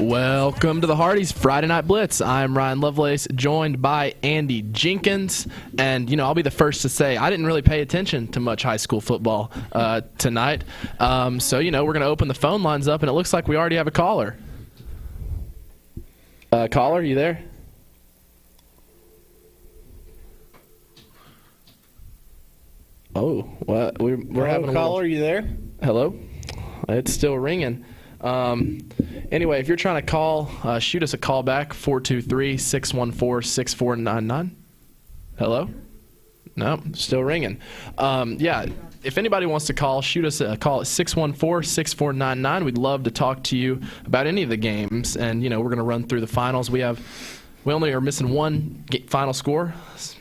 Welcome to the Hardee's Friday Night Blitz. I'm Ryan Lovelace, joined by Andy Jenkins. And, I'll be the first to say I didn't really pay attention to much high school football tonight. So, we're going to open the phone lines up, and it looks like we already have a caller. Caller, you there? Oh, what? We're having a caller. You there? Hello? It's still ringing. Anyway, if you're trying to call, shoot us a call back, 423-614-6499. Hello? No, still ringing. If anybody wants to call, shoot us a call at 614-6499. We'd love to talk to you about any of the games, and, we're going to run through the finals. We only are missing one final score.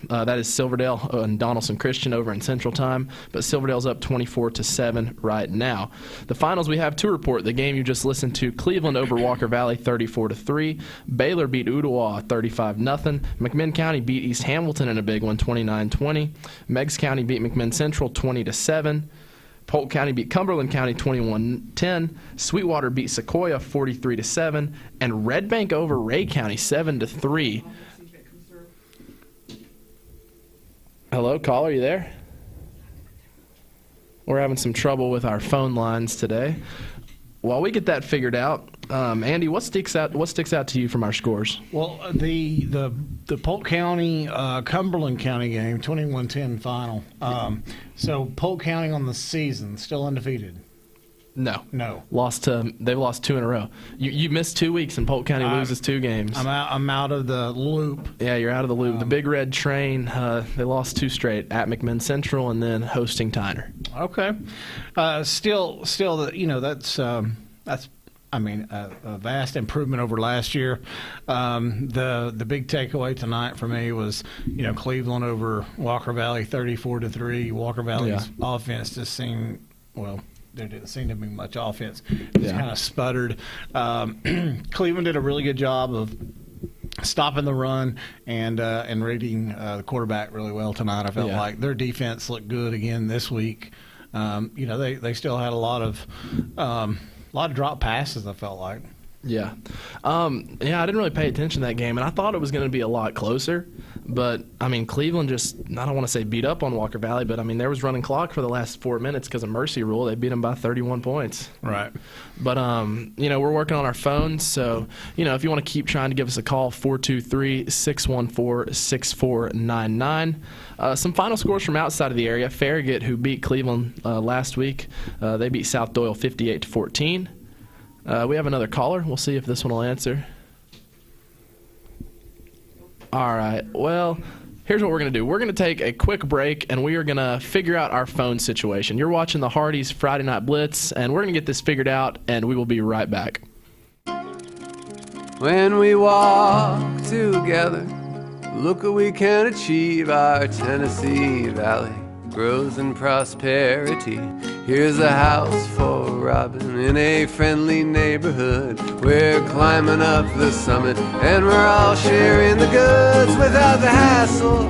That is Silverdale and Donaldson Christian over in Central Time. But Silverdale's up 24-7 right now. The finals, we have to report. The game you just listened to, Cleveland over Walker Valley 34-3. Baylor beat Ooltewah 35-0. McMinn County beat East Hamilton in a big one, 29-20. Meigs County beat McMinn Central 20-7. Polk County beat Cumberland County 21-10. Sweetwater beat Sequoia 43-7, and Red Bank over Ray County 7-3. Hello, caller, you there? We're having some trouble with our phone lines today. While we get that figured out, Andy, what sticks out to you from our scores? Well, the Polk County Cumberland County game, 21-10 final. So Polk County on the season still undefeated. No. They've lost two in a row. You missed 2 weeks and Polk County loses two games. I'm out of the loop. Yeah, you're out of the loop. The Big Red Train, they lost two straight at McMinn Central and then hosting Tyner. Okay. Still, that's a vast improvement over last year. The big takeaway tonight for me was, Cleveland over Walker Valley 34-3. Walker Valley's offense just seemed, there didn't seem to be much offense. It just kind of sputtered. Cleveland did a really good job of stopping the run and reading the quarterback really well tonight. I felt like their defense looked good again this week. They still had a lot of drop passes, I felt like. Yeah. I didn't really pay attention to that game, and I thought it was going to be a lot closer. But, Cleveland just, I don't want to say beat up on Walker Valley, but, there was running clock for the last 4 minutes because of mercy rule. They beat them by 31 points. Right. But, we're working on our phones. So, if you want to keep trying to give us a call, 423-614-6499. Some final scores from outside of the area. Farragut, who beat Cleveland last week, they beat South Doyle 58-14. We have another caller. We'll see if this one will answer. All right. Well, here's what we're going to do. We're going to take a quick break, and we are going to figure out our phone situation. You're watching the Hardee's Friday Night Blitz, and we're going to get this figured out, and we will be right back. When we walk together, look what we can achieve. Our Tennessee Valley grows in prosperity. Here's a house for Robin in a friendly neighborhood. We're climbing up the summit and we're all sharing the goods without the hassle,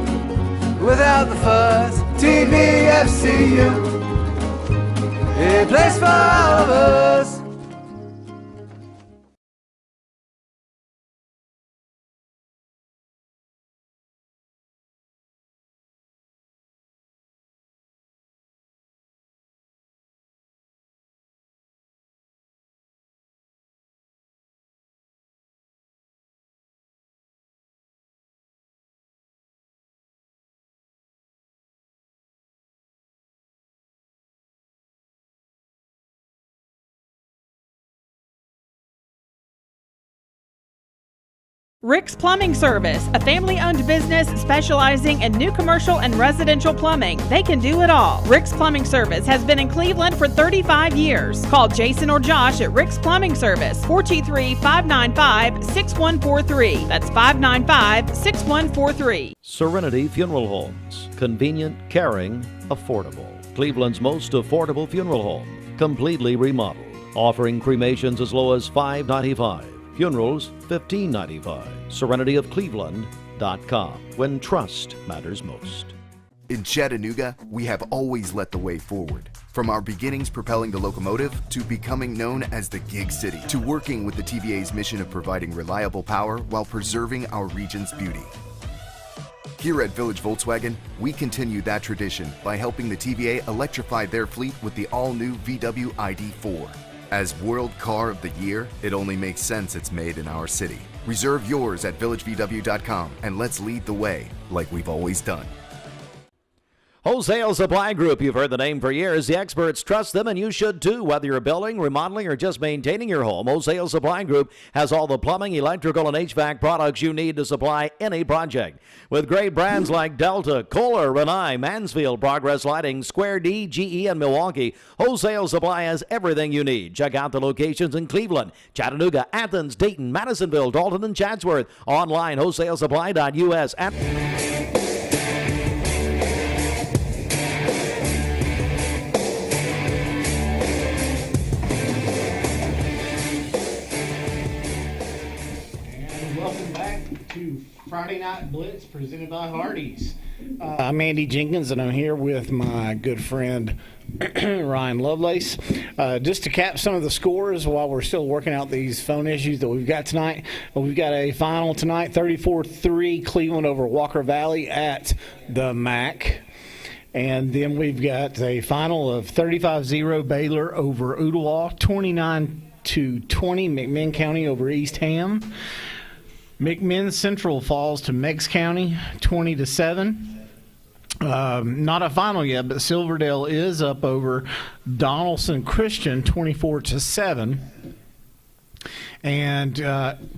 without the fuss. TVFCU, a place for all of us. Rick's Plumbing Service, a family-owned business specializing in new commercial and residential plumbing. They can do it all. Rick's Plumbing Service has been in Cleveland for 35 years. Call Jason or Josh at Rick's Plumbing Service, 423-595-6143. That's 595-6143. Serenity Funeral Homes. Convenient, caring, affordable. Cleveland's most affordable funeral home. Completely remodeled. Offering cremations as low as $5.95. Funerals, $15.95. SerenityofCleveland.com. When trust matters most. In Chattanooga, we have always led the way forward. From our beginnings propelling the locomotive, to becoming known as the Gig City, to working with the TVA's mission of providing reliable power while preserving our region's beauty. Here at Village Volkswagen, we continue that tradition by helping the TVA electrify their fleet with the all-new VW ID4. As World Car of the Year, it only makes sense it's made in our city. Reserve yours at villagevw.com and let's lead the way like we've always done. Wholesale Supply Group, you've heard the name for years. The experts trust them, and you should too. Whether you're building, remodeling, or just maintaining your home, Wholesale Supply Group has all the plumbing, electrical, and HVAC products you need to supply any project. With great brands like Delta, Kohler, Rinnai, Mansfield, Progress Lighting, Square D, GE, and Milwaukee, Wholesale Supply has everything you need. Check out the locations in Cleveland, Chattanooga, Athens, Dayton, Madisonville, Dalton, and Chatsworth. Online, wholesalesupply.us. Friday Night Blitz presented by Hardee's. I'm Andy Jenkins, and I'm here with my good friend Ryan Lovelace. Just to cap some of the scores while we're still working out these phone issues that we've got tonight. We've got a final tonight, 34-3 Cleveland over Walker Valley at the MAC. And then we've got a final of 35-0 Baylor over Ooltewah, 29-20 McMinn County over East Ham. McMinn Central falls to Meigs County, 20-7. Not a final yet, but Silverdale is up over Donaldson Christian, 24-7. And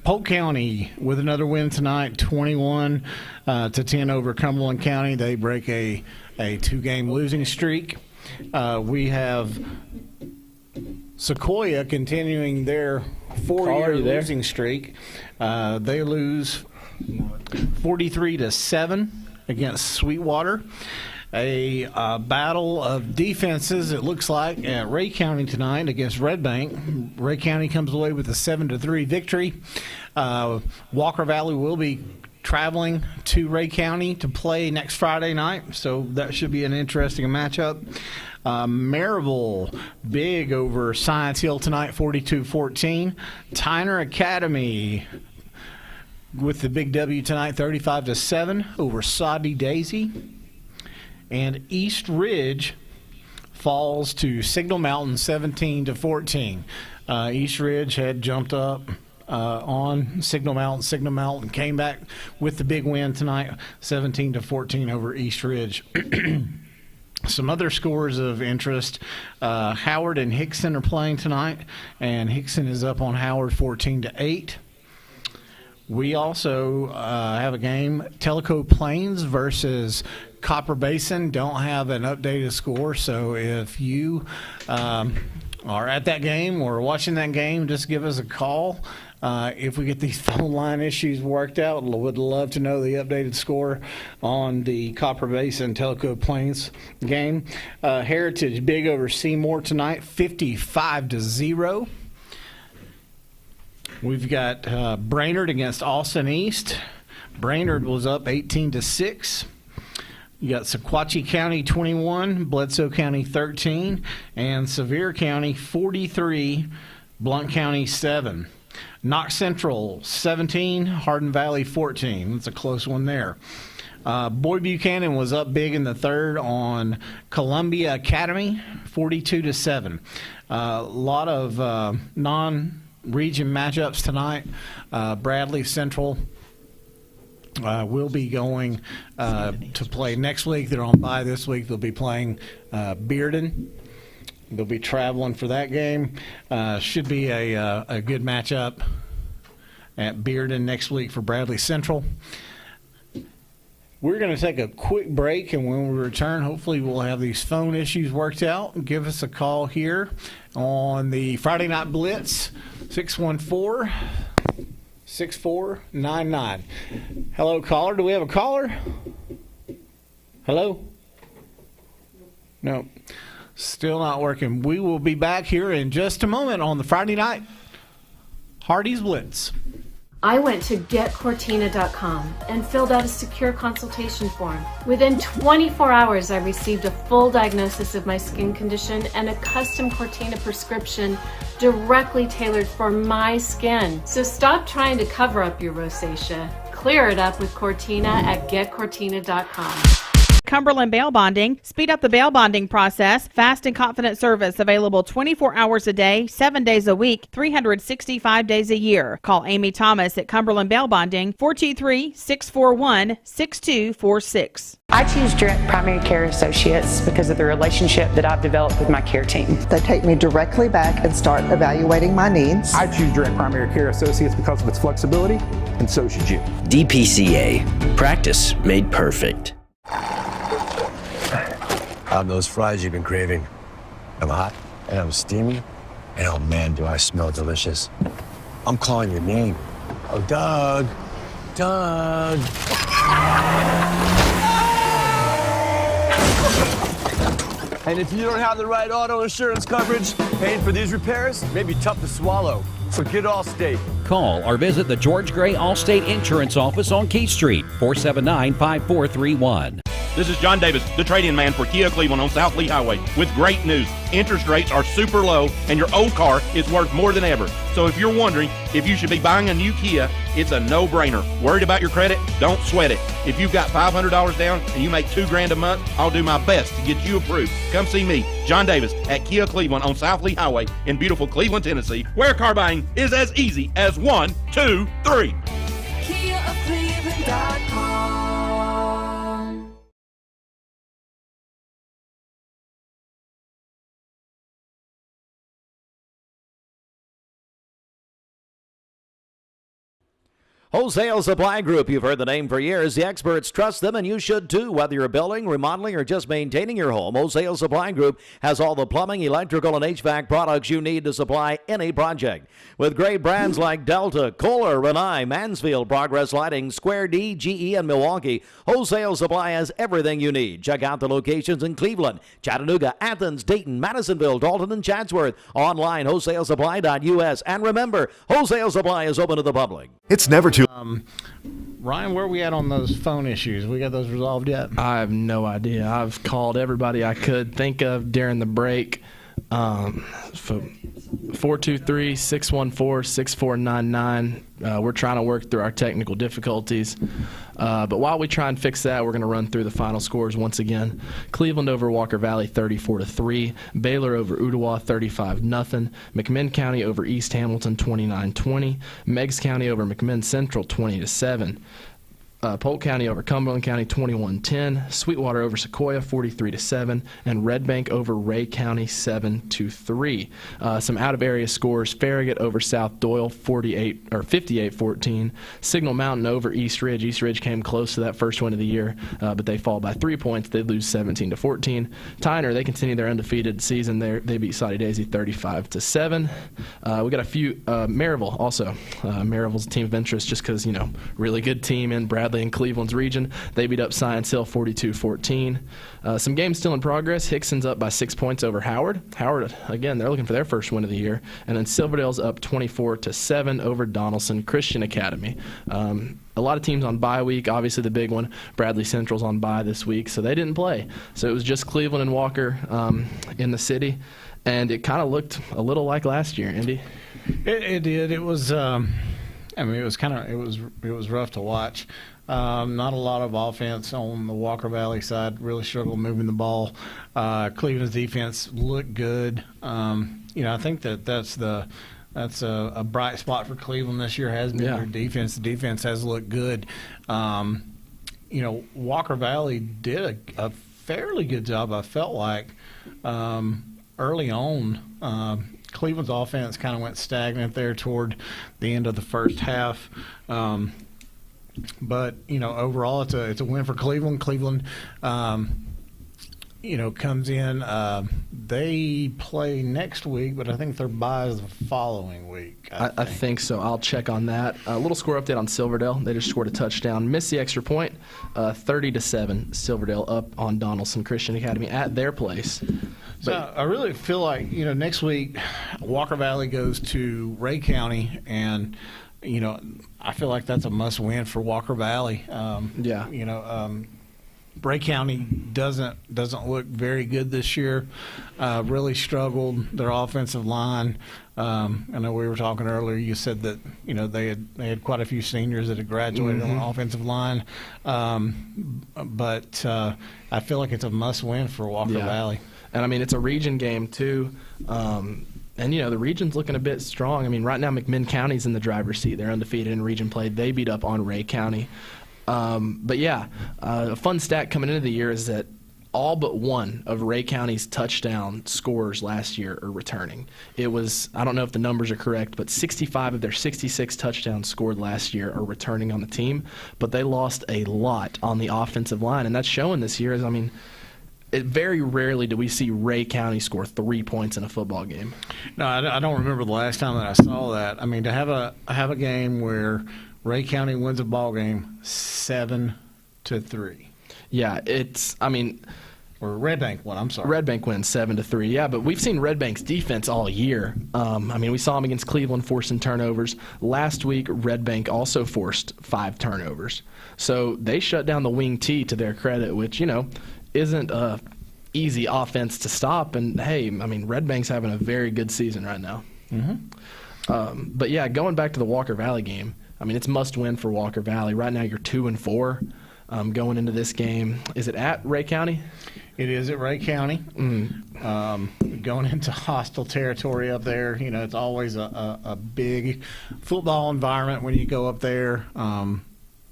Polk County with another win tonight, 21-10 over Cumberland County. They break a two-game losing streak. We have Sequoia continuing their four-year losing streak. They lose 43-7 against Sweetwater. A battle of defenses, it looks like, at Ray County tonight against Red Bank. Ray County comes away with a 7-3 victory. Walker Valley will be traveling to Ray County to play next Friday night, so that should be an interesting matchup. Maryville big over Science Hill tonight, 42-14. Tyner Academy with the big W tonight, 35-7 over Soddy Daisy. And East Ridge falls to Signal Mountain, 17-14. East Ridge had jumped up on Signal Mountain. Signal Mountain came back with the big win tonight, 17-14 over East Ridge. Some other scores of interest. Howard and Hickson are playing tonight, and Hickson is up on Howard 14-8. We also have a game, Tellico Plains versus Copper Basin. Don't have an updated score, so if you are at that game or watching that game, just give us a call. If we get these phone line issues worked out, would love to know the updated score on the Copper Basin Tellico Plains game. Heritage big over Seymour tonight, 55-0. We've got Brainerd against Austin East. Brainerd was up 18-6. You got Sequatchie County 21, Bledsoe County 13, and Sevier County 43, Blount County 7. Knox Central 17, Hardin Valley 14. That's a close one there. Boy Buchanan was up big in the third on Columbia Academy, 42-7. A lot of non-region matchups tonight. Bradley Central will be going to play next week. They're on bye this week. They'll be playing Bearden. They'll be traveling for that game. Should be a good matchup at Bearden next week for Bradley Central. We're going to take a quick break, and when we return, hopefully we'll have these phone issues worked out. Give us a call here on the Friday Night Blitz, 614-6499. Hello, caller. Do we have a caller? Hello? No. Still not working. We will be back here in just a moment on the Friday Night Hardee's Blitz. I went to getcortina.com and filled out a secure consultation form. Within 24 hours, I received a full diagnosis of my skin condition and a custom Cortina prescription directly tailored for my skin. So stop trying to cover up your rosacea. Clear it up with Cortina at getcortina.com. Cumberland Bail Bonding. Speed up the bail bonding process. Fast and confident service available 24 hours a day, 7 days a week, 365 days a year. Call Amy Thomas at Cumberland Bail Bonding, 423-641-6246. I choose Direct Primary Care Associates because of the relationship that I've developed with my care team. They take me directly back and start evaluating my needs. I choose Direct Primary Care Associates because of its flexibility, and so should you. DPCA. Practice made perfect. How's those fries you've been craving? I'm hot, and I'm steamy, and oh man, do I smell delicious. I'm calling your name. Oh, Doug. Doug. And if you don't have the right auto insurance coverage, paying for these repairs may be tough to swallow. So get Allstate. Call or visit the George Gray Allstate Insurance Office on Key Street, 479-5431. This is John Davis, the trade-in man for Kia Cleveland on South Lee Highway, with great news. Interest rates are super low, and your old car is worth more than ever. So if you're wondering if you should be buying a new Kia, it's a no-brainer. Worried about your credit? Don't sweat it. If you've got $500 down and you make $2,000 a month, I'll do my best to get you approved. Come see me, John Davis, at Kia Cleveland on South Lee Highway in beautiful Cleveland, Tennessee, where car buying is as easy as 1, 2, 3. KiaofCleveland.com. Wholesale Supply Group, you've heard the name for years. The experts trust them, and you should too. Whether you're building, remodeling, or just maintaining your home, Wholesale Supply Group has all the plumbing, electrical, and HVAC products you need to supply any project. With great brands like Delta, Kohler, Rinnai, Mansfield, Progress Lighting, Square D, GE, and Milwaukee, Wholesale Supply has everything you need. Check out the locations in Cleveland, Chattanooga, Athens, Dayton, Madisonville, Dalton, and Chatsworth. Online, wholesalesupply.us. And remember, Wholesale Supply is open to the public. It's never too... Ryan, where are we at on those phone issues? We got those resolved yet? I have no idea. I've called everybody I could think of during the break. 423-614-6499. We're trying to work through our technical difficulties. But while we try and fix that, we're going to run through the final scores once again. Cleveland over Walker Valley 34-3. Baylor over Ottawa 35-0. McMinn County over East Hamilton 29-20. Meigs County over McMinn Central 20-7. Polk County over Cumberland County 21-10, Sweetwater over Sequoia 43-7, and Red Bank over Ray County 7-3. Some out-of-area scores: Farragut over South Doyle 58-14, Signal Mountain over East Ridge. East Ridge came close to that first win of the year, but they fall by 3 points. They lose 17-14. Tyner, they continue their undefeated season. They beat Soddy Daisy 35-7. We got a few Maryville also. Maryville's a team of interest just because really good team in Bradley in Cleveland's region. They beat up Science Hill 42-14. Some games still in progress. Hickson's up by 6 points over Howard. Howard, again, they're looking for their first win of the year. And then Silverdale's up 24-7 over Donaldson Christian Academy. A lot of teams on bye week. Obviously the big one, Bradley Central's on bye this week, so they didn't play. So it was just Cleveland and Walker in the city. And it kind of looked a little like last year, Andy. It did. It was... it was rough to watch. Not a lot of offense on the Walker Valley side. Really struggled moving the ball. Cleveland's defense looked good. I think that's a bright spot for Cleveland this year. Has been their defense. The defense has looked good. Walker Valley did a fairly good job. I felt like early on. Cleveland's offense kind of went stagnant there toward the end of the first half. But overall, it's a win for Cleveland. Cleveland, comes in. They play next week, but I think their bye is the following week. I think so. I'll check on that. A little score update on Silverdale. They just scored a touchdown. Missed the extra point. 30-7. Silverdale up on Donaldson Christian Academy at their place. So I really feel like, next week Walker Valley goes to Ray County, and, I feel like that's a must-win for Walker Valley. Bray County doesn't look very good this year. Really struggled their offensive line. I know we were talking earlier. You said that they had quite a few seniors that had graduated on the offensive line, but I feel like it's a must-win for Walker Valley. And I mean, it's a region game too. And the region's looking a bit strong. I mean, right now McMinn County's in the driver's seat. They're undefeated in region play. They beat up on Ray County. A fun stat coming into the year is that all but one of Ray County's touchdown scorers last year are returning. It was, I don't know if the numbers are correct, but 65 of their 66 touchdowns scored last year are returning on the team, but they lost a lot on the offensive line, and that's showing this year. Very rarely do we see Ray County score 3 points in a football game. No, I don't remember the last time that I saw that. I mean, to have a game where Ray County wins a ball game 7-3. Yeah, or Red Bank won. I'm sorry. Red Bank wins 7-3. Yeah, but we've seen Red Bank's defense all year. We saw them against Cleveland forcing turnovers. Last week, Red Bank also forced 5 turnovers. So they shut down the wing T to their credit, which isn't a easy offense to stop. And hey, Red Bank's having a very good season right now. Going back to the Walker Valley game. It's must-win for Walker Valley. Right now, you're 2-4 going into this game. Is it at Ray County? It is at Ray County. Going into hostile territory up there, it's always a big football environment when you go up there.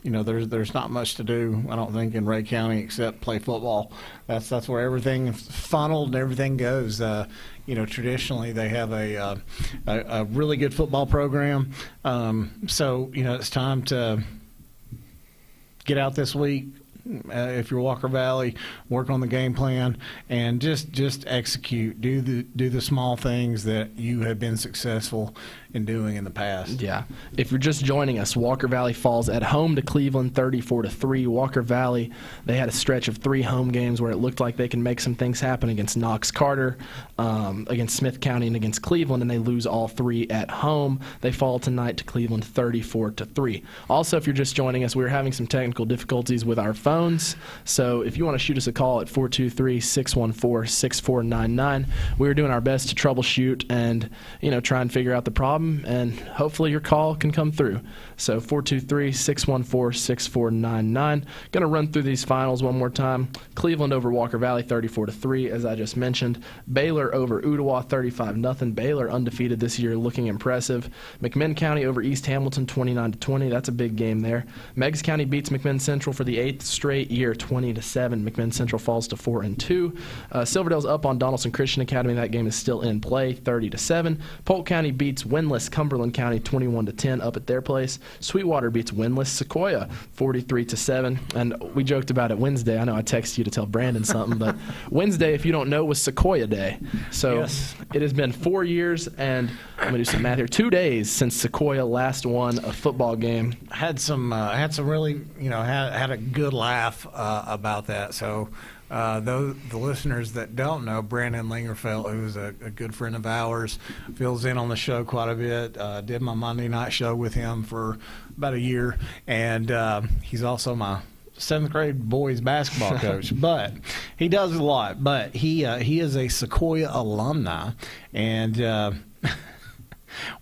There's not much to do, I don't think, in Ray County except play football. That's where everything funneled and everything goes. Traditionally they have a really good football program. So it's time to get out this week. If you're Walker Valley, work on the game plan and just execute. Do the small things that you have been successful in doing in the past. Yeah. If you're just joining us, Walker Valley falls at home to Cleveland 34-3. Walker Valley, they had a stretch of 3 home games where it looked like they can make some things happen against Knox Carter, against Smith County, and against Cleveland, and they lose all 3 at home. They fall tonight to Cleveland 34-3. Also, if you're just joining us, we're having some technical difficulties with our phones, so if you want to shoot us a call at 423-614-6499, we're doing our best to troubleshoot and try and figure out the problem, and hopefully your call can come through. So 423-614-6499. Going to run through these finals one more time. Cleveland over Walker Valley 34-3, as I just mentioned. Baylor over Ottawa 35-0. Baylor undefeated this year, looking impressive. McMinn County over East Hamilton 29-20. That's a big game there. Meigs County beats McMinn Central for the 8th straight year 20-7. McMinn Central falls to 4-2. Silverdale's up on Donaldson Christian Academy. That game is still in play, 30-7. Polk County beats winless Cumberland County 21-10 up at their place. Sweetwater beats winless Sequoia 43-7. And we joked about it Wednesday. I know I texted you to tell Brandon something, but Wednesday, if you don't know, was Sequoia Day. So yes. It has been 4 years and I'm gonna do some math here. 2 days since Sequoia last won a football game. Had some really had a good laugh about that. So. The listeners that don't know, Brandon Lingerfeld, who's a good friend of ours, fills in on the show quite a bit. Did my Monday night show with him for about a year, and he's also my 7th grade boys basketball coach. But he does a lot. But he is a Sequoia alumni, and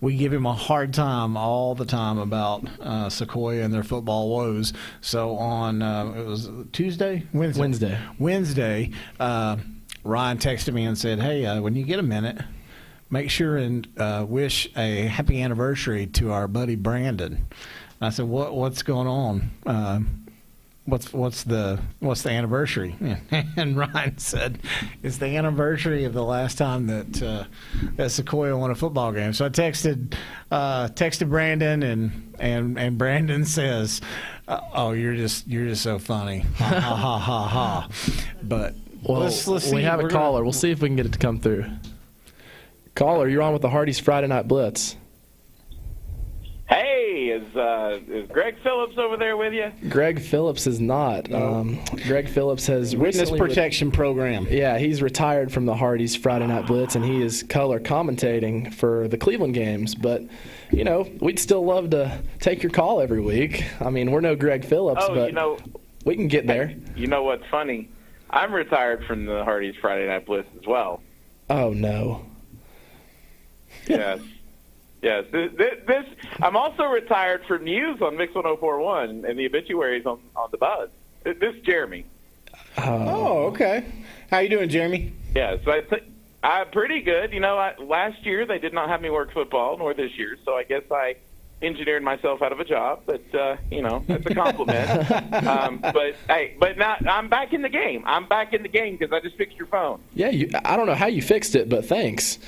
we give him a hard time all the time about Sequoia and their football woes. So on it was Wednesday, Ryan texted me and said, hey, when you get a minute, make sure and wish a happy anniversary to our buddy Brandon. And I said, what's going on? What's the anniversary? And Ryan said, it's the anniversary of the last time that Sequoia won a football game. So I texted Brandon, and Brandon says, "Oh, you're just so funny, ha ha ha ha ha." But let's see. We have a caller. We'll see if we can get it to come through. Caller, you're on with the Hardee's Friday Night Blitz. Hey, is Greg Phillips over there with you? Greg Phillips is not. Greg Phillips has Witness recently protection program. Yeah, he's retired from the Hardee's Friday Night Blitz, and he is color commentating for the Cleveland games. But, you know, we'd still love to take your call every week. I mean, we're no Greg Phillips, but we can get there. You know what's funny? I'm retired from the Hardee's Friday Night Blitz as well. Oh, no. Yes. Yes. This I'm also retired from news on Mix 104.1 and the obituaries on the Buzz. This is Jeremy. Oh, okay. How you doing, Jeremy? Yeah, so I'm pretty good. You know, last year they did not have me work football, nor this year, so I guess I engineered myself out of a job. But you know, that's a compliment. But now I'm back in the game. I'm back in the game because I just fixed your phone. Yeah, I don't know how you fixed it, but thanks.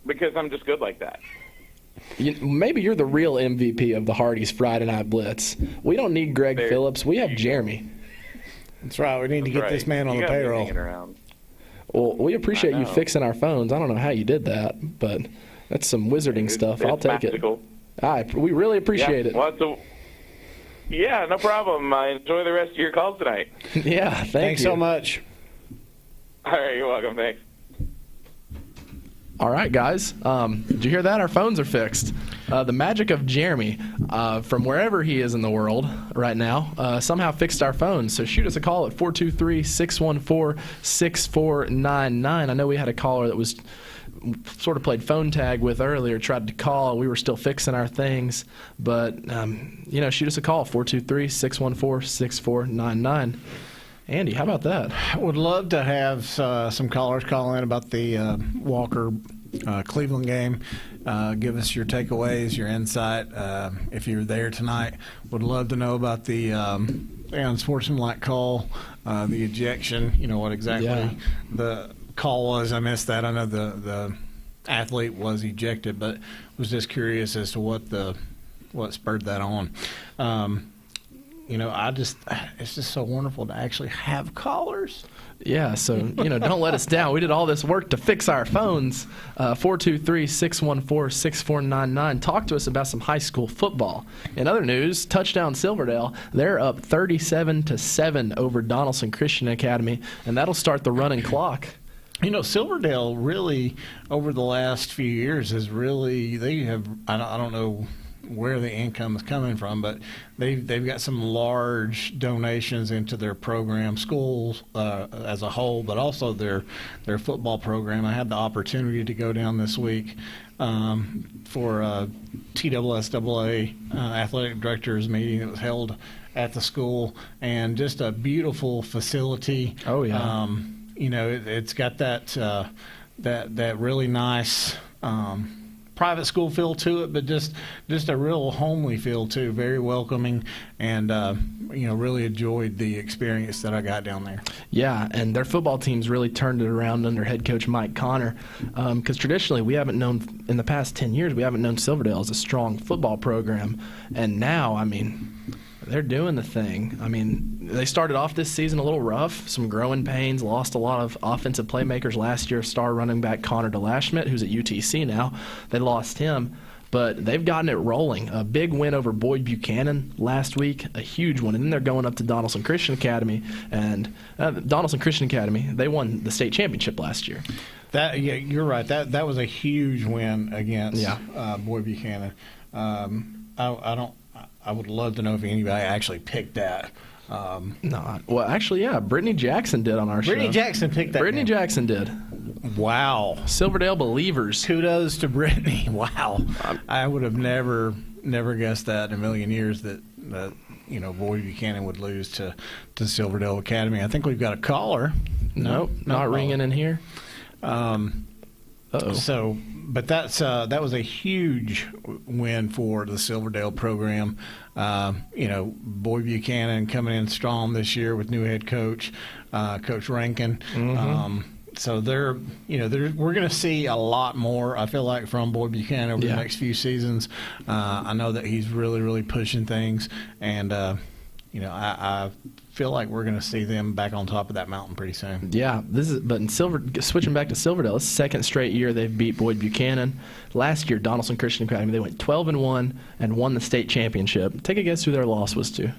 Because I'm just good like that. Maybe you're the real MVP of the Hardee's Friday Night Blitz. We don't need Greg Phillips. We have Jeremy. That's right. We need to get this man on the payroll. Well, we appreciate you fixing our phones. I don't know how you did that, but that's some wizarding stuff. I'll take magical. it. We really appreciate it. Well, yeah, no problem. Enjoy the rest of your calls tonight. Yeah, thanks so much. All right, you're welcome. Thanks. All right, guys. Did you hear that? Our phones are fixed. The magic of Jeremy, from wherever he is in the world right now, somehow fixed our phones. So shoot us a call at 423-614-6499. I know we had a caller that was sort of played phone tag with earlier, tried to call. We were still fixing our things. But, you know, shoot us a call, 423-614-6499. Andy, how about that? Would love to have some callers call in about the Walker Cleveland game. Give us your takeaways, your insight. If you're there tonight, would love to know about the unsportsmanlike call, the ejection. You know what exactly the call was. I missed that. I know the athlete was ejected, but was just curious as to what spurred that on. You know, it's just so wonderful to actually have callers. Yeah, so, you know, don't let us down. We did all this work to fix our phones. 423-614-6499. Talk to us about some high school football. In other news, touchdown Silverdale, they're up 37-7 over Donaldson Christian Academy, and that'll start the running clock. You know, Silverdale really, over the last few years, I don't know where the income is coming from, but they've got some large donations into their program, schools as a whole, but also their football program. I had the opportunity to go down this week for a TSSAA athletic directors meeting that was held at the school, and just a beautiful facility. Oh yeah. You know, it's got that really nice private school feel to it, but just a real homely feel too. Very welcoming, and you know, really enjoyed the experience that I got down there. Yeah, and their football team's really turned it around under head coach Mike Connor, because traditionally we haven't known, in the past 10 years, we haven't known Silverdale as a strong football program, and now, I mean, they're doing the thing. I mean, they started off this season a little rough, some growing pains, lost a lot of offensive playmakers last year. Star running back Connor DeLashmet, who's at UTC now, they lost him. But they've gotten it rolling. A big win over Boyd Buchanan last week, a huge one. And then they're going up to Donaldson Christian Academy. And Donaldson Christian Academy, they won the state championship last year. Yeah, you're right. That was a huge win against Boyd Buchanan. I would love to know if anybody actually picked that. No, well, actually, yeah, Brittany Jackson did on our show. Brittany Jackson picked that. Brittany Jackson did. Wow. Silverdale Believers. Kudos to Brittany. Wow. I would have never guessed that in a million years that you know, Boyd Buchanan would lose to Silverdale Academy. I think we've got a caller. Nope, not ringing in here. So, but that was a huge win for the Silverdale program. You know, Boyd Buchanan coming in strong this year with new head coach, Coach Rankin. Mm-hmm. So we're going to see a lot more, I feel like, from Boyd Buchanan over the next few seasons. I know that he's really, really pushing things, and I feel like we're going to see them back on top of that mountain pretty soon. Yeah, switching back to Silverdale, it's the second straight year they've beat Boyd Buchanan. Last year, Donaldson Christian Academy, they went 12-1 and won the state championship. Take a guess who their loss was to.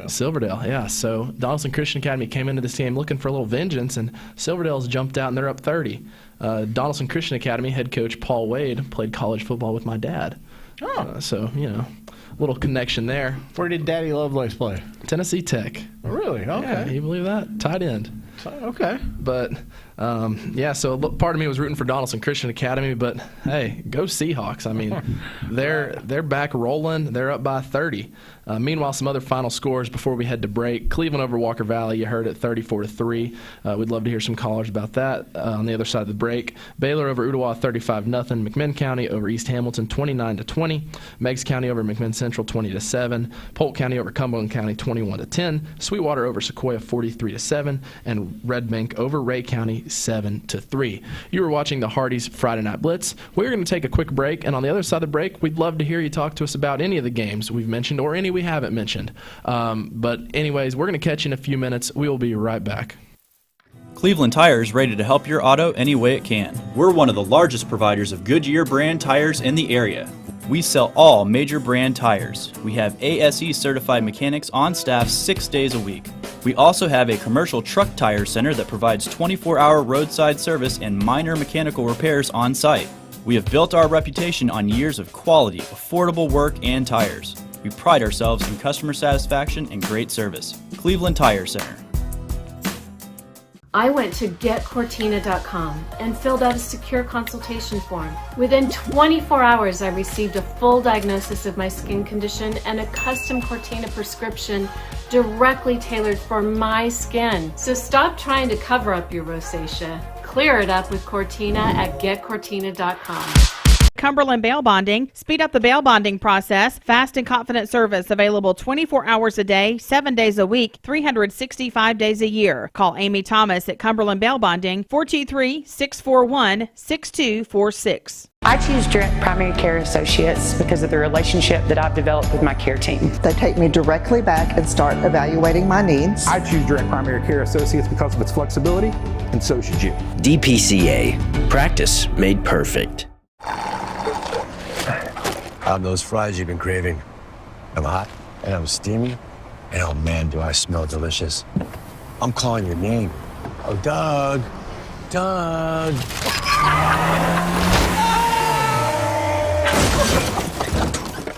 Silverdale, yeah. So Donaldson Christian Academy came into this game looking for a little vengeance, and Silverdale's jumped out and they're up 30. Donaldson Christian Academy head coach Paul Wade played college football with my dad. So, a little connection there. Where did Daddy Lovelace play? Tennessee Tech. Oh, really? Okay. Yeah, can you believe that? Tight end. Okay. But, so part of me was rooting for Donaldson Christian Academy, but, hey, go Seahawks. I mean, they're back rolling. They're up by 30. Meanwhile, some other final scores before we head to break. Cleveland over Walker Valley, you heard it, 34-3. We'd love to hear some callers about that on the other side of the break. Baylor over Ottawa, 35-0. McMinn County over East Hamilton, 29-20. Meigs County over McMinn Central, 20-7. Polk County over Cumberland County, 21-10. Sweetwater over Sequoia, 43-7. And Red Bank over Ray County, 7-3. You were watching the Hardee's Friday Night Blitz. We're going to take a quick break, and on the other side of the break, we'd love to hear you talk to us about any of the games we've mentioned or any we haven't mentioned. But anyways, we're going to catch you in a few minutes. We will be right back. Cleveland Tire is ready to help your auto any way it can. We're one of the largest providers of Goodyear brand tires in the area. We sell all major brand tires. We have ASE certified mechanics on staff 6 days a week. We also have a commercial truck tire center that provides 24-hour roadside service and minor mechanical repairs on site. We have built our reputation on years of quality, affordable work and tires. We pride ourselves in customer satisfaction and great service. Cleveland Tire Center. I went to getcortina.com and filled out a secure consultation form. Within 24 hours, I received a full diagnosis of my skin condition and a custom Cortina prescription directly tailored for my skin. So stop trying to cover up your rosacea. Clear it up with Cortina at getcortina.com. Cumberland Bail Bonding. Speed up the bail bonding process. Fast and confident service available 24 hours a day, 7 days a week, 365 days a year. Call Amy Thomas at Cumberland Bail Bonding, 423-641-6246. I choose Direct Primary Care Associates because of the relationship that I've developed with my care team. They take me directly back and start evaluating my needs. I choose Direct Primary Care Associates because of its flexibility, and so should you. DPCA. Practice made perfect. I'm those fries you've been craving. I'm hot, and I'm steamy, and oh man, do I smell delicious. I'm calling your name. Oh, Doug. Doug.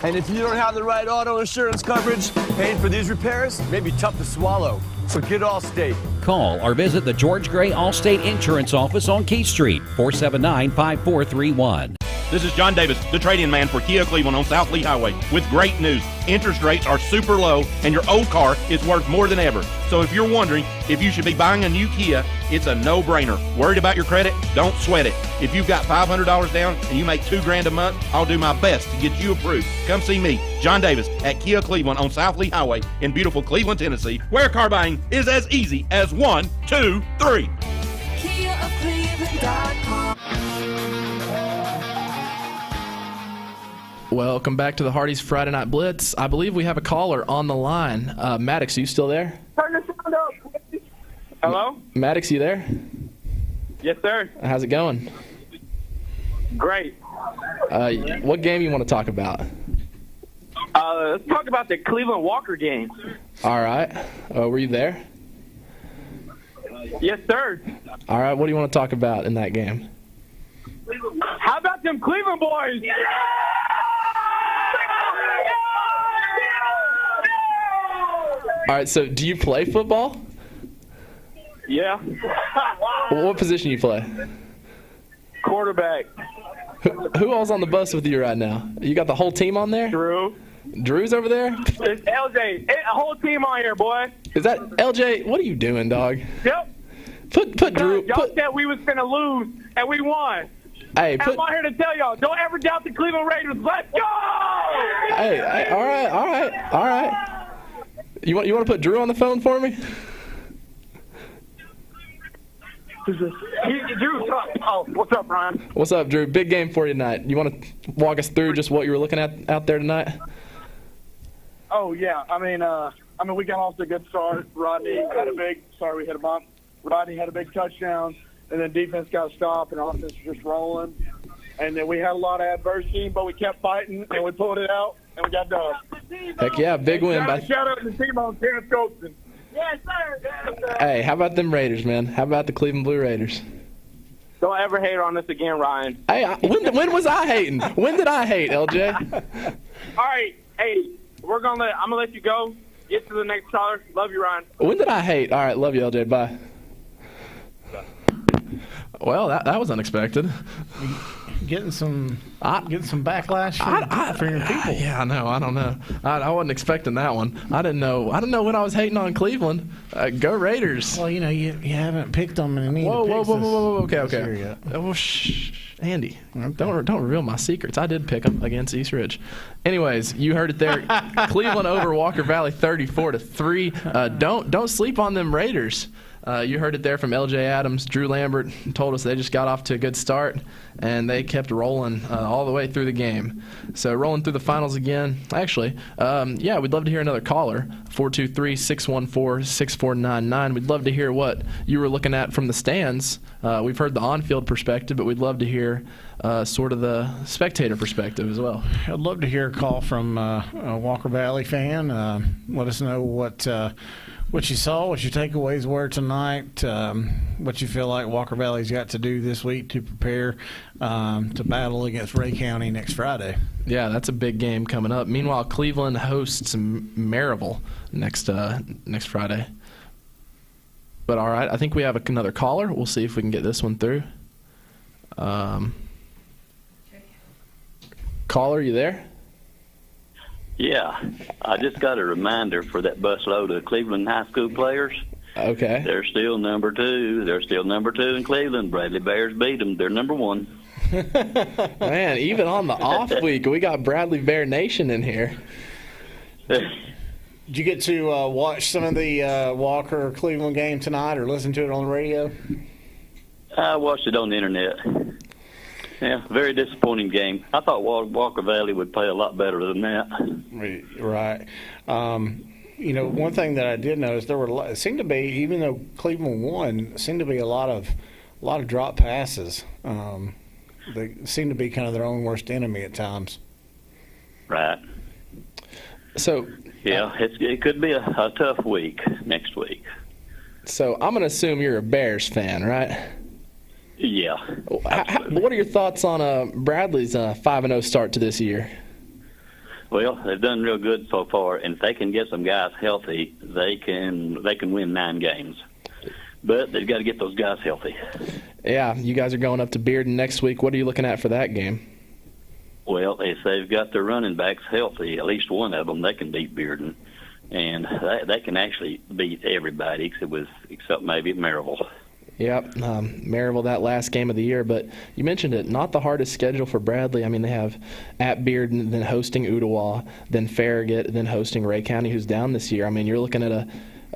And if you don't have the right auto insurance coverage, paying for these repairs may be tough to swallow. So get Allstate. Call or visit the George Gray Allstate Insurance Office on Key Street, 479-5431. This is John Davis, the trade-in man for Kia Cleveland on South Lee Highway, with great news. Interest rates are super low, and your old car is worth more than ever. So if you're wondering if you should be buying a new Kia, it's a no-brainer. Worried about your credit? Don't sweat it. If you've got $500 down and you make $2,000 a month, I'll do my best to get you approved. Come see me, John Davis, at Kia Cleveland on South Lee Highway in beautiful Cleveland, Tennessee, where car buying is as easy as 1, 2, 3. KiaofCleveland.com. Welcome back to the Hardee's Friday Night Blitz. I believe we have a caller on the line. Maddox, are you still there? Turn the sound up. Hello? Maddox, you there? Yes, sir. How's it going? Great. What game you want to talk about? Let's talk about the Cleveland Walker game. All right. Were you there? Yes, sir. All right. What do you want to talk about in that game? How about them Cleveland boys? All right, so do you play football? Yeah. What position you play? Quarterback. Who all's on the bus with you right now? You got the whole team on there? Drew. Drew's over there? It's LJ. A whole team on here, boy. Is that LJ? What are you doing, dog? Yep. Put Drew. Y'all said we was going to lose, and we won. Hey, I'm on here to tell y'all, don't ever doubt the Cleveland Raiders. Let's go! Hey, all right. You want to put Drew on the phone for me? Drew, what's up, Brian? What's up, Drew? Big game for you tonight. You want to walk us through just what you were looking at out there tonight? Oh yeah, I mean, we got off to a good start. Rodney had a big touchdown, and then defense got a stop, and offense was just rolling. And then we had a lot of adversity, but we kept fighting, and we pulled it out, and we got done. Heck yeah, big win. Shout out to the team on Terrence Colton. Yes, sir. Hey, how about them Raiders, man? How about the Cleveland Blue Raiders? Don't ever hate on us again, Ryan. Hey, when was I hating? When did I hate, LJ? All right, hey, I'm gonna let you go. Get to the next caller. Love you, Ryan. When did I hate? All right, love you, LJ. Bye. Well, that was unexpected. Getting some backlash from your people. Yeah, I know. I don't know. I wasn't expecting that one. I didn't know when I was hating on Cleveland. Go Raiders. Well, you haven't picked them in any. Whoa. Okay. Well, shh, Andy. Don't reveal my secrets. I did pick them against East Ridge. Anyways, you heard it there. Cleveland over Walker Valley 34-3. Don't sleep on them Raiders. You heard it there from LJ Adams. Drew Lambert told us they just got off to a good start, and they kept rolling all the way through the game. So rolling through the finals again. Actually, we'd love to hear another caller, 423-614-6499. We'd love to hear what you were looking at from the stands. We've heard the on-field perspective, but we'd love to hear sort of the spectator perspective as well. I'd love to hear a call from a Walker Valley fan. Let us know what you saw, what your takeaways were tonight, what you feel like Walker Valley's got to do this week to prepare to battle against Ray County next Friday. Yeah, that's a big game coming up. Meanwhile, Cleveland hosts Maryville next Friday. But all right, I think we have another caller. We'll see if we can get this one through. Caller, you there? Yeah, I just got a reminder for that busload of Cleveland high school players. Okay. They're still number 2. They're still number 2 in Cleveland. Bradley Bears beat them. They're number 1. Man, even on the off week, we got Bradley Bear Nation in here. Did you get to watch some of the Walker Cleveland game tonight or listen to it on the radio? I watched it on the internet. Yeah, very disappointing game. I thought Walker Valley would play a lot better than that. Right. One thing that I did notice, it seemed to be, even though Cleveland won, seemed to be a lot of drop passes. They seem to be kind of their own worst enemy at times. Right. So. Yeah, it could be a tough week next week. So I'm going to assume you're a Bears fan, right? Yeah. What are your thoughts on Bradley's 5-0 start to this year? Well, they've done real good so far, and if they can get some guys healthy, they can win 9 games. But they've got to get those guys healthy. Yeah, you guys are going up to Bearden next week. What are you looking at for that game? Well, if they've got their running backs healthy, at least one of them, they can beat Bearden. And they can actually beat everybody except maybe Maryville. Yep, Maryville, that last game of the year. But you mentioned it, not the hardest schedule for Bradley. I mean, they have at Bearden, then hosting Ottawa, then Farragut, then hosting Ray County, who's down this year. I mean, you're looking at a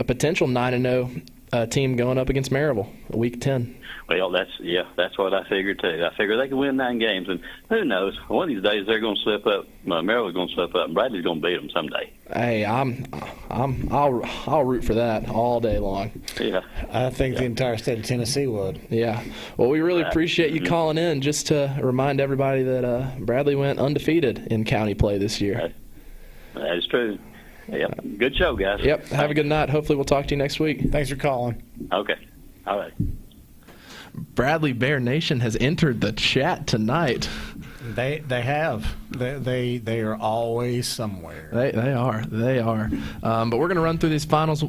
potential 9-0 team going up against Maryville, week 10. Well, that's what I figured too. I figure they can win 9 games, and who knows? One of these days they're going to slip up. Maryville's going to slip up, and Bradley's going to beat them someday. Hey, I'll root for that all day long. Yeah, I think the entire state of Tennessee would. Yeah. Well, we really appreciate you calling in, just to remind everybody that Bradley went undefeated in county play this year. That is true. Yep. Good show, guys. Yep. Have a good night. Hopefully we'll talk to you next week. Thanks for calling. Okay. All right. Bradley Bear Nation has entered the chat tonight. They have. They are always somewhere. They are. But we're going to run through these finals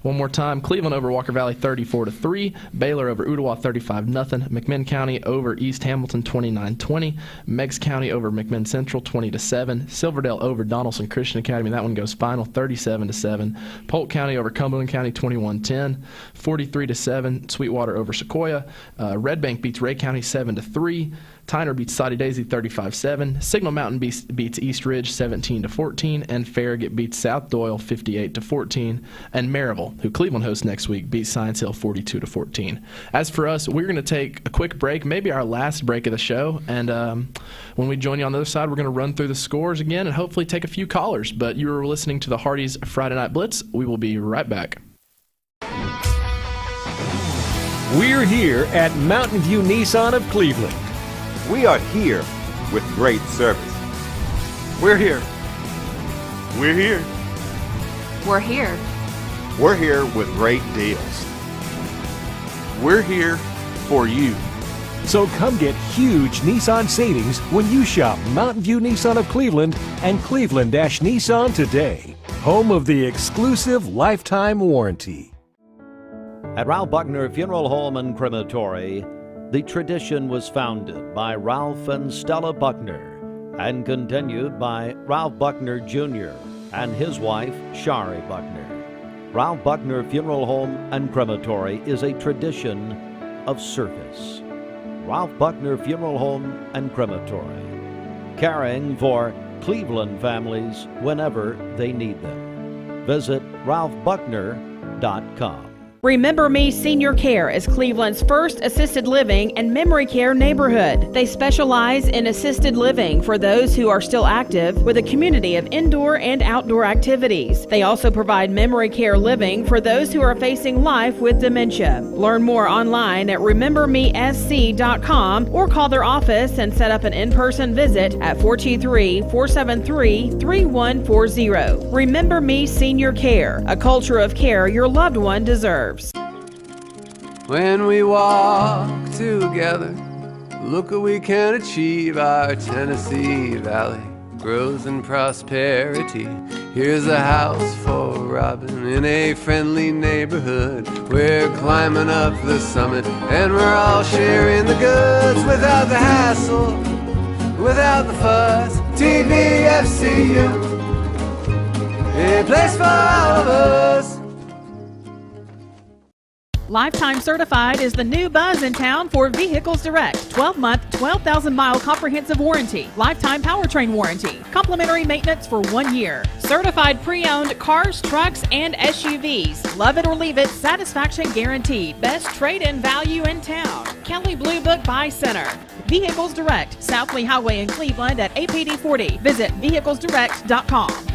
one more time. Cleveland over Walker Valley 34-3. Baylor over Ottawa 35-0. McMinn County over East Hamilton 29-20. Meigs County over McMinn Central 20-7. Silverdale over Donaldson Christian Academy. That one goes final 37-7. Polk County over Cumberland County 21-10. 43-7. Sweetwater over Sequoia. Red Bank beats Ray County 7-3. Tyner beats Soddy Daisy 35-7. Signal Mountain beats East Ridge 17-14, and Farragut beats South Doyle 58-14. And Maryville, who Cleveland hosts next week, beats Science Hill 42-14. As for us, we're going to take a quick break, maybe our last break of the show, and when we join you on the other side, we're going to run through the scores again and hopefully take a few callers. But you are listening to the Hardee's Friday Night Blitz. We will be right back. We're here at Mountain View Nissan of Cleveland. We are here with great service. We're here. We're here. We're here. We're here with great deals. We're here for you. So come get huge Nissan savings when you shop Mountain View Nissan of Cleveland and Cleveland-Nissan today, home of the exclusive lifetime warranty. At Ralph Buckner Funeral Home and Crematory, the tradition was founded by Ralph and Stella Buckner and continued by Ralph Buckner Jr. and his wife, Shari Buckner. Ralph Buckner Funeral Home and Crematory is a tradition of service. Ralph Buckner Funeral Home and Crematory, caring for Cleveland families whenever they need them. Visit ralphbuckner.com. Remember Me Senior Care is Cleveland's first assisted living and memory care neighborhood. They specialize in assisted living for those who are still active with a community of indoor and outdoor activities. They also provide memory care living for those who are facing life with dementia. Learn more online at remembermesc.com or call their office and set up an in-person visit at 423-473-3140. Remember Me Senior Care, a culture of care your loved one deserves. When we walk together, look what we can achieve. Our Tennessee Valley grows in prosperity. Here's a house for Robin in a friendly neighborhood. We're climbing up the summit and we're all sharing the goods without the hassle, without the fuss. TVFCU, a place for all of us. Lifetime Certified is the new buzz in town for Vehicles Direct. 12-month, 12,000-mile comprehensive warranty. Lifetime powertrain warranty. Complimentary maintenance for 1 year. Certified pre-owned cars, trucks, and SUVs. Love it or leave it, satisfaction guaranteed. Best trade-in value in town. Kelly Blue Book Buy Center. Vehicles Direct, South Lee Highway in Cleveland at APD 40. Visit vehiclesdirect.com.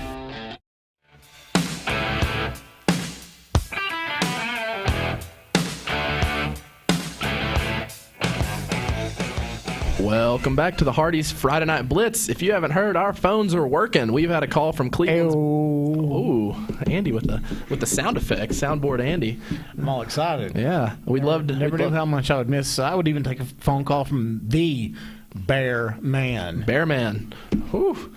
Welcome back to the Hardee's Friday Night Blitz. If you haven't heard, our phones are working. We've had a call from Cleveland. Ooh, Andy with the sound effects, soundboard Andy. I'm all excited. Yeah, we'd love to. Never knew how much I would miss. I would even take a phone call from the Bear Man. Bear Man. Whew.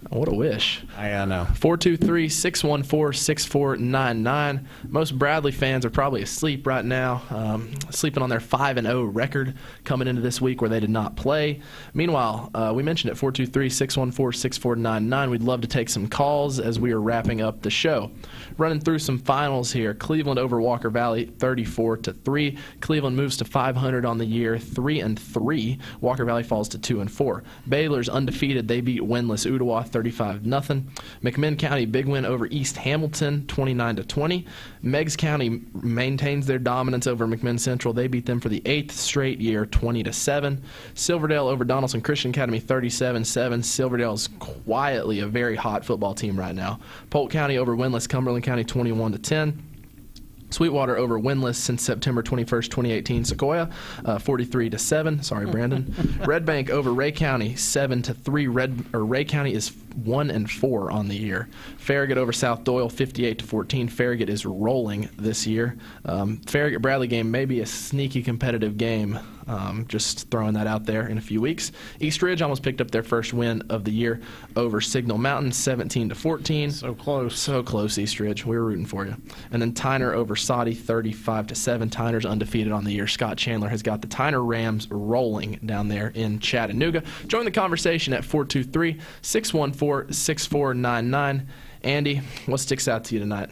What a wish. I know. 423-614-6499. Most Bradley fans are probably asleep right now, sleeping on their 5-0 record coming into this week where they did not play. Meanwhile, we mentioned at 423-614-6499, we'd love to take some calls as we are wrapping up the show. Running through some finals here. Cleveland over Walker Valley, 34-3. Cleveland moves to 500 on the year, 3-3. Walker Valley falls to 2-4. Baylor's undefeated. They beat winless Ottawa 35-0. McMinn County big win over East Hamilton 29-20. Meigs County maintains their dominance over McMinn Central. They beat them for the 8th straight year 20-7. Silverdale over Donaldson Christian Academy 37-7. Silverdale's quietly a very hot football team right now. Polk County over winless Cumberland County 21-10. Sweetwater over winless since September 21st, 2018. Sequoia, 43-7. Sorry, Brandon. Red Bank over Ray County, 7-3. Ray County is 1-4 on the year. Farragut over South Doyle, 58-14. Farragut is rolling this year. Farragut Bradley game may be a sneaky competitive game. Just throwing that out there in a few weeks. East Ridge almost picked up their first win of the year over Signal Mountain, 17-14. So close. So close, East Ridge. We were rooting for you. And then Tyner over Soddy, 35-7. Tyner's undefeated on the year. Scott Chandler has got the Tyner Rams rolling down there in Chattanooga. Join the conversation at 423-614-6499. Andy, what sticks out to you tonight?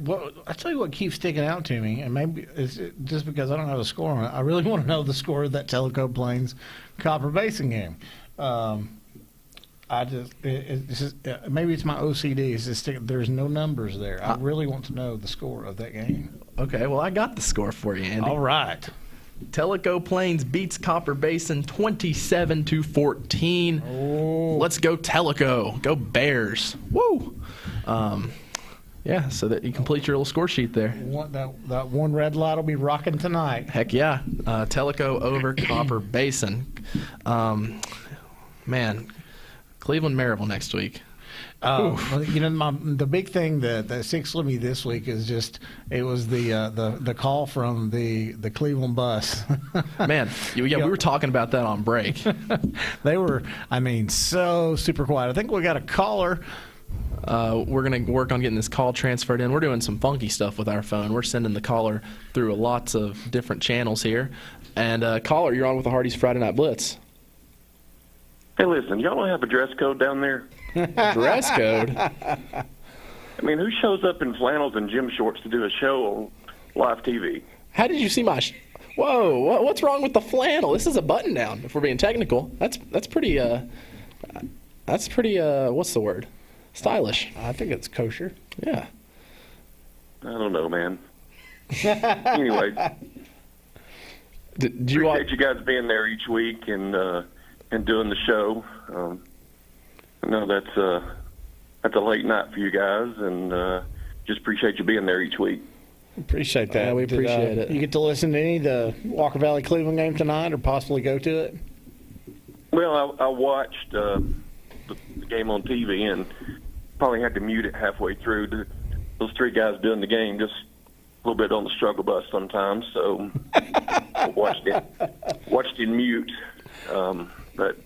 Well, I tell you what keeps sticking out to me, and maybe it's just because I don't know the score on it. I really want to know the score of that Tellico Plains Copper Basin game. It's just, maybe it's my OCD. It's just there's no numbers there. I really want to know the score of that game. Okay, well, I got the score for you, Andy. All right. Tellico Plains beats Copper Basin 27-14. Oh. Let's go Tellico. Go Bears. Woo! Yeah, so that you complete your little score sheet there. That one red light will be rocking tonight. Heck yeah. Tellico over Copper Basin. Man, Cleveland Maryville next week. Well, the big thing that sticks with me this week is just it was the call from the Cleveland bus. Man, we were talking about that on break. They were, so super quiet. I think we got a caller. We're going to work on getting this call transferred in. We're doing some funky stuff with our phone. We're sending the caller through lots of different channels here. And caller, you're on with the Hardee's Friday Night Blitz. Hey, listen, y'all don't have a dress code down there? Dress code? Who shows up in flannels and gym shorts to do a show on live TV? How did you see my Whoa, what's wrong with the flannel? This is a button down, if we're being technical. That's pretty, what's the word? Stylish. I think it's kosher. Yeah. I don't know, man. Anyway, appreciate you guys being there each week and doing the show. I know that's a late night for you guys, and just appreciate you being there each week. Appreciate that. Yeah, we appreciate it. You get to listen to any of the Walker Valley Cleveland game tonight, or possibly go to it? Well, I watched the game on TV and probably had to mute it halfway through. Those three guys doing the game just a little bit on the struggle bus sometimes, so I watched it in mute. But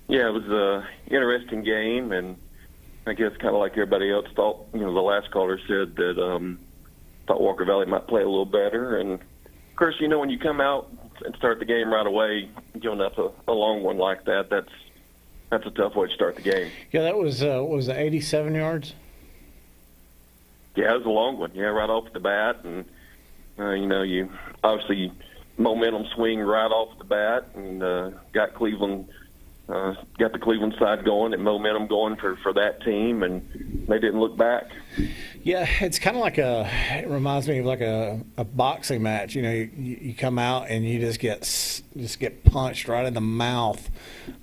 yeah, it was an interesting game, and I guess kind of like everybody else thought. The last caller said that thought Walker Valley might play a little better, and of course, when you come out and start the game right away, giving up a long one like that, that's a tough way to start the game. Yeah, that was 87 yards? Yeah, it was a long one. Yeah, right off the bat, and you obviously momentum swing right off the bat, and got the Cleveland side going and momentum going for that team, and they didn't look back. Yeah, it's kind of it reminds me of like a boxing match. You come out and you just get punched right in the mouth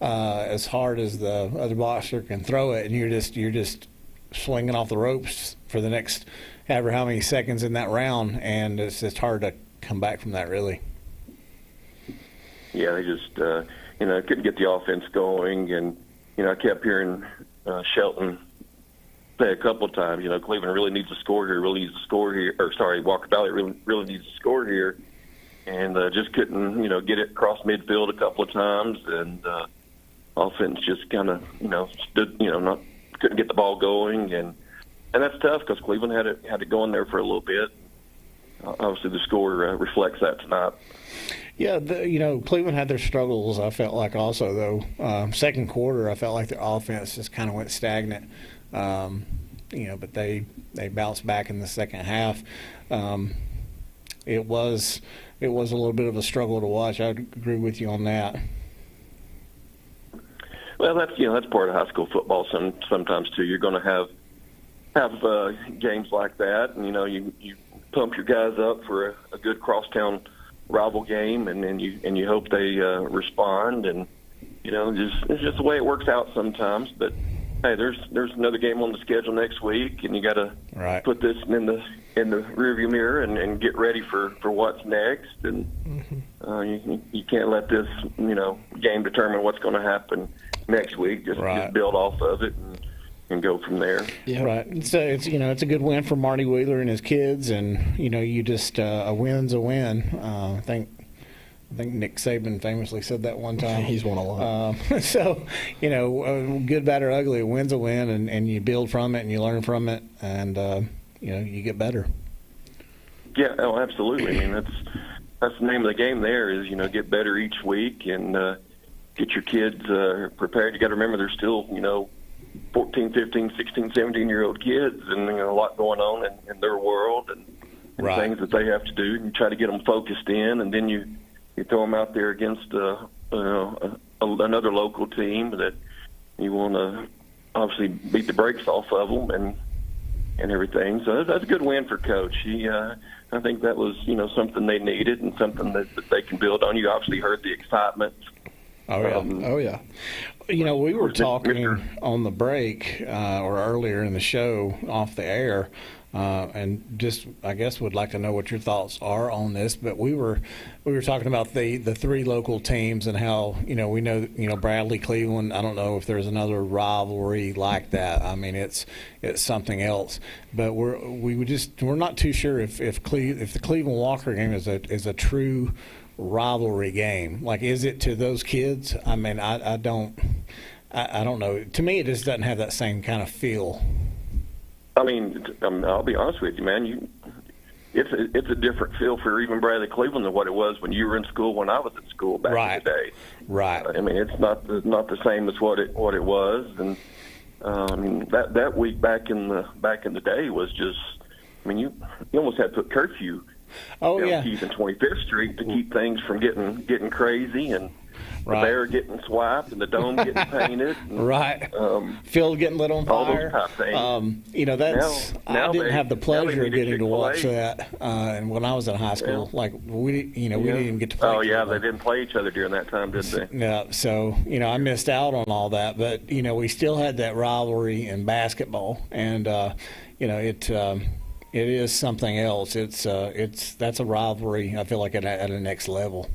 as hard as the other boxer can throw it, and you're just swinging off the ropes for the next however how many seconds in that round, and it's just hard to come back from that, really. Yeah, they just couldn't get the offense going, and I kept hearing Shelton say a couple of times, Cleveland really needs to score here, Walker Valley really needs to score here, and just couldn't get it across midfield a couple of times, and offense just kind of stood, couldn't get the ball going, and that's tough because Cleveland had it going there for a little bit. Obviously, the score reflects that tonight. Yeah, Cleveland had their struggles, I felt like, also, though. Second quarter, I felt like their offense just kind of went stagnant. But they bounced back in the second half. It was a little bit of a struggle to watch. I agree with you on that. Well, that's part of high school football. Sometimes too, you're going to have games like that, and you pump your guys up for a good crosstown rival game, and you hope they respond, and it's just the way it works out sometimes. But hey, there's another game on the schedule next week, and you got to put this in the rearview mirror and get ready for what's next. And you can't let this game determine what's going to happen next week. Just build off of it and go from there. Yeah, right. So it's a good win for Marty Wheeler and his kids, and you just a win's a win. I think Nick Saban famously said that one time. He's won a lot. So good, bad, or ugly, a win's a win, and you build from it and you learn from it, and you get better. Yeah, absolutely. That's the name of the game. There is get better each week and get your kids prepared. You got to remember there's still 14, 15, 16, 17-year-old kids, and a lot going on in their world and things that they have to do. And you try to get them focused in, and then you throw them out there against another local team that you want to obviously beat the brakes off of them and everything. So that's a good win for Coach. I think that was something they needed and something that they can build on. You obviously heard the excitement. Oh yeah. We were talking on the break or earlier in the show off the air, and just I guess would like to know what your thoughts are on this. But we were talking about the three local teams and how we know Bradley, Cleveland. I don't know if there's another rivalry like that. I mean, it's something else. But we're not too sure if the Cleveland Walker game is a true rivalry game. Like, is it to those kids? I mean, I don't know. To me, it just doesn't have that same kind of feel. I mean, I'll be honest with you, man. It's a different feel for even Bradley Cleveland than what it was when you were in school, when I was in school back in the day. Right. I mean, it's not the same as what it was, and that week back in the day was just. I mean, you almost had to put curfew. Keith and 25th Street to keep things from getting crazy, and the bear getting swiped and the dome getting painted. And, field getting lit on fire. All those type things. I didn't have the pleasure of getting to watch that. And when I was in high school, we didn't even get to play. Oh yeah, they didn't play each other during that time, did they? No. So I missed out on all that, but we still had that rivalry in basketball, and it is something else. That's a rivalry. I feel like at a next level.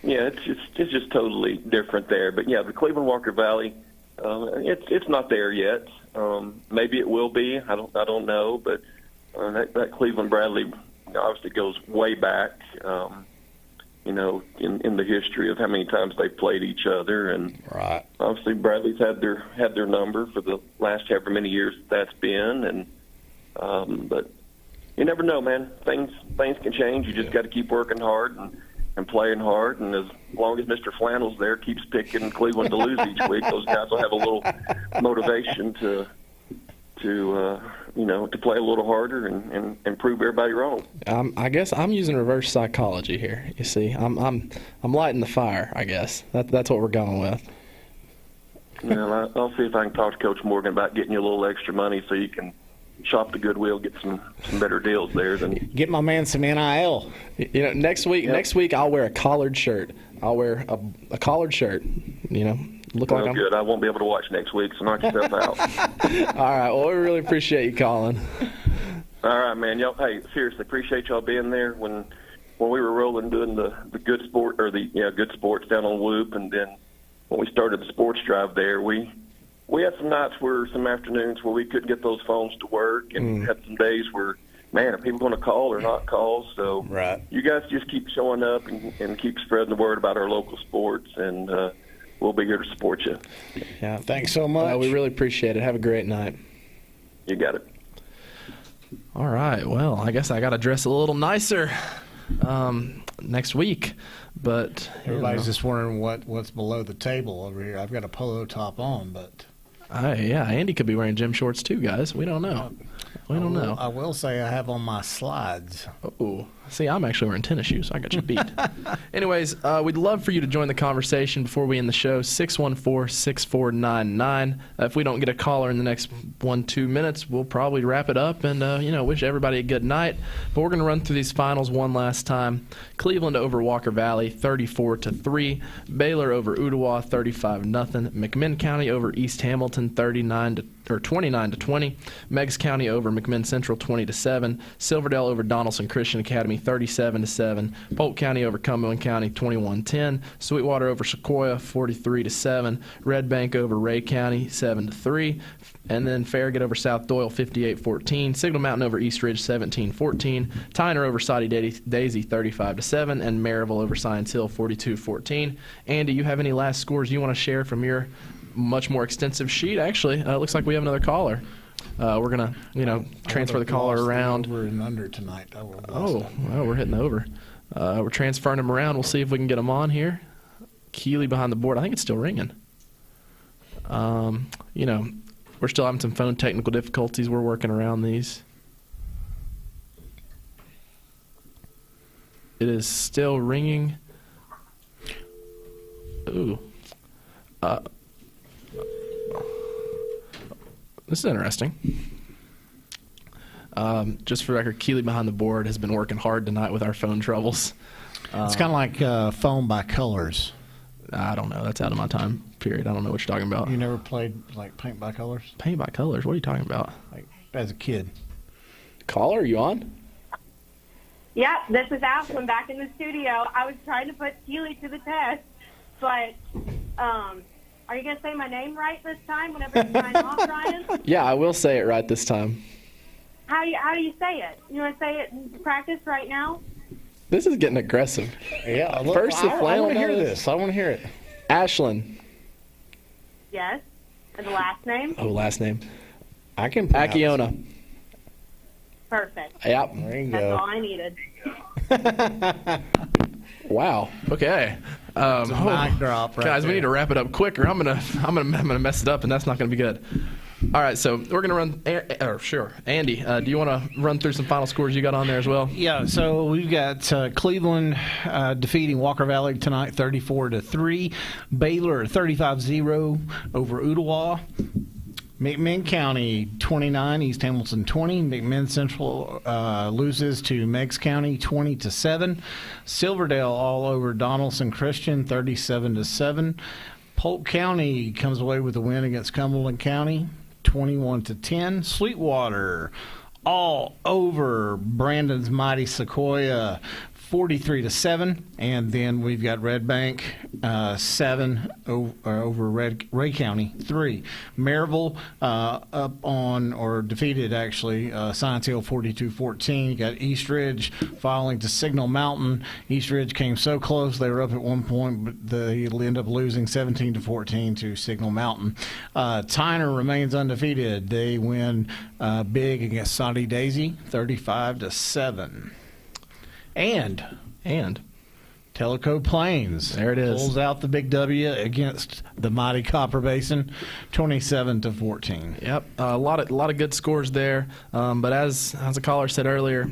Yeah, it's just totally different there. But yeah, the Cleveland Walker Valley, it's not there yet. Maybe it will be. I don't know. But that Cleveland Bradley obviously goes way back. In the history of how many times they played each other, and obviously Bradley's had their number for the last however many years that's been, and. But you never know, man. Things can change. You just got to keep working hard and playing hard. And as long as Mr. Flannel's there, keeps picking Cleveland to lose each week, those guys will have a little motivation to play a little harder and prove everybody wrong. I guess I'm using reverse psychology here. You see, I'm lighting the fire. I guess that's what we're going with. I'll see if I can talk to Coach Morgan about getting you a little extra money so you can shop the Goodwill, get some better deals there. Get my man some NIL. Next week I'll wear a collared shirt. I'll wear a collared shirt. Look like I'm good. I won't be able to watch next week, so knock yourself out. All right. Well, we really appreciate you calling. All right, man. Y'all, hey, seriously, appreciate y'all being there when we were rolling doing the good sport or the good sports down on Whoop, and then when we started the sports drive there, we had some afternoons where we couldn't get those phones to work, and had some days where, man, are people going to call or not call? So you guys just keep showing up and keep spreading the word about our local sports, and we'll be here to support you. Yeah, thanks so much. We really appreciate it. Have a great night. You got it. All right. Well, I guess I got to dress a little nicer next week. But everybody's just wondering what's below the table over here. I've got a polo top on, but Andy could be wearing gym shorts too, guys. We don't know. know. I will say I have on my slides. Oh, see, I'm actually wearing tennis shoes. So I got you beat. Anyways, we'd love for you to join the conversation before we end the show. 614-6499. If we don't get a caller in the next 1-2 minutes, we'll probably wrap it up and wish everybody a good night. But we're going to run through these finals one last time. Cleveland over Walker Valley, 34-3. Baylor over Ottawa, 35-0. McMinn County over East Hamilton, 29-20. Meigs County over McMinn Central, 20-7. Silverdale over Donaldson Christian Academy, 37-7. Polk County over Cumberland County, 21-10. Sweetwater over Sequoia, 43-7. Red Bank over Ray County, 7-3. And then Farragut over South Doyle, 58-14. Signal Mountain over East Ridge, 17-14. Tyner over Soddy Daisy, 35-7. And Maryville over Science Hill, 42-14. Andy, you have any last scores you want to share from your much more extensive sheet? Actually, it looks like we have another caller. We're gonna, transfer the caller around. Over and under tonight. We're hitting over. We're transferring him around. We'll see if we can get him on here. Keeley behind the board. I think it's still ringing. we're still having some phone technical difficulties. We're working around these. It is still ringing. Ooh. This is interesting. Just for the record, Keely behind the board has been working hard tonight with our phone troubles. It's kind of like phone by colors. I don't know. That's out of my time period. I don't know what you're talking about. You never played like paint by colors? Paint by colors? What are you talking about? Like as a kid. Caller, are you on? Yeah, this is Ashlyn back in the studio. I was trying to put Keely to the test, but are you going to say my name right this time whenever you sign off, Ryan? Yeah, I will say it right this time. How do you say it? You want to say it in practice right now? This is getting aggressive. Yeah, First the flannel. I want to hear this. I want to hear it. Ashlyn. Yes. And the last name? Oh, last name. I can Akiona. Perfect. Yep. There you That's go. all I needed. Wow. Okay. It's a mic drop right guys, there. we need to wrap it up quicker. I'm gonna mess it up, and that's not gonna be good. All right, so we're gonna run. Sure, Andy, do you want to run through some final scores you got on there as well? Yeah. So we've got Cleveland defeating Walker Valley tonight, 34-3. Baylor 35-0 over Ottawa. McMinn County 29, East Hamilton 20. McMinn Central loses to Meigs County 20-7. Silverdale all over Donaldson Christian 37-7. Polk County comes away with a win against Cumberland County 21-10. Sweetwater all over Brandon's Mighty Sequoia 43-7, and then we've got Red Bank 7 over Ray County 3. Maryville defeated actually Science Hill 42-14. You got East Ridge falling to Signal Mountain. East Ridge came so close; they were up at one point, but they end up losing 17-14 to Signal Mountain. Tyner remains undefeated. They win big against Soddy Daisy 35-7. And Tellico Plains there it is, pulls out the big W against the mighty Copper Basin, 27-14. Yep, a lot of good scores there. But as a caller said earlier,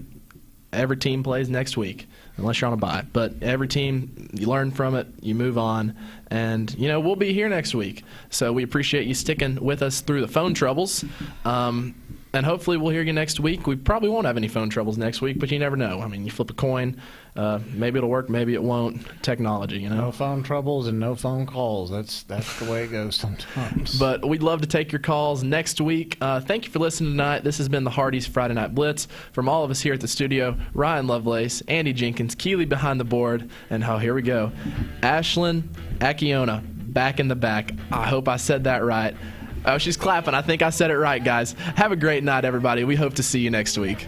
every team plays next week unless you're on a bye. But every team, you learn from it, you move on, and we'll be here next week. So we appreciate you sticking with us through the phone troubles. And hopefully we'll hear you next week. We probably won't have any phone troubles next week, but you never know. I mean, you flip a coin. Maybe it'll work, maybe it won't. Technology, No phone troubles and no phone calls. That's the way it goes sometimes. But we'd love to take your calls next week. Thank you for listening tonight. This has been the Hardee's Friday Night Blitz. From all of us here at the studio, Ryan Lovelace, Andy Jenkins, Keely behind the board, and here we go. Ashlyn Akiona back in the back. I hope I said that right. Oh, she's clapping. I think I said it right, guys. Have a great night, everybody. We hope to see you next week.